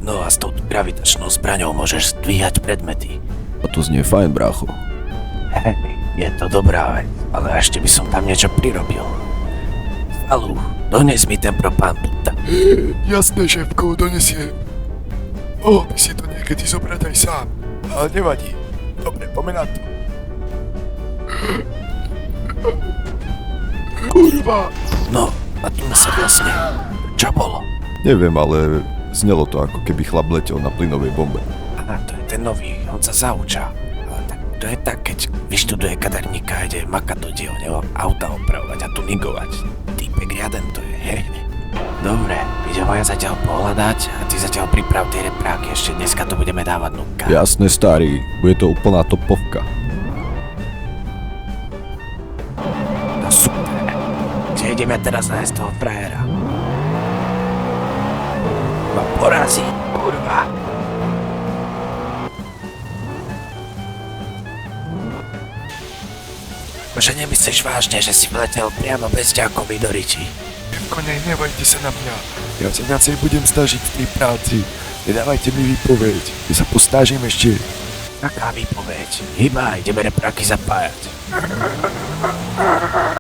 No a s tou gravitačnou zbraňou môžeš zdvíhať predmety. A to znie fajn, brácho. Hej, je to dobrá vec, ale ešte by som tam niečo prirobil. Falu, dones mi ten propán puta. Jasné, šéfko, donesiem. Mohol by si to niekedy zobrať aj sám, ale nevadí. Dobre, poďme na to. Kurva! No, a tu sa vlastne... Čo bolo? Neviem, ale znelo to, ako keby chlap letel na plynovej bombe. Á, to je ten nový, on sa zaučal. Ale tak to je tak, keď vyštuduje kaderníka a ide makať do dielne auta opravovať a tuningovať. Týpek riaden to je, hej. Dobre, idem ho ja zatiaľ pohľadať a ty zatiaľ priprav tie repráky, ešte dneska to budeme dávať nuka. Jasné, starý, bude to úplná topovka. No super. Kde ideme teraz nájsť toho frajera? Ma porazí, kurva. Že nemyslíš vážne, že si vletel priamo bez ďakovi do riči? Šéfko, nehnevajte sa na mňa. Ja sa viacej budem snažiť v tej práci. Nedávajte mi výpoveď. Ja sa postážim ešte. Taká výpoveď. Hýba, ideme repráky zapájať.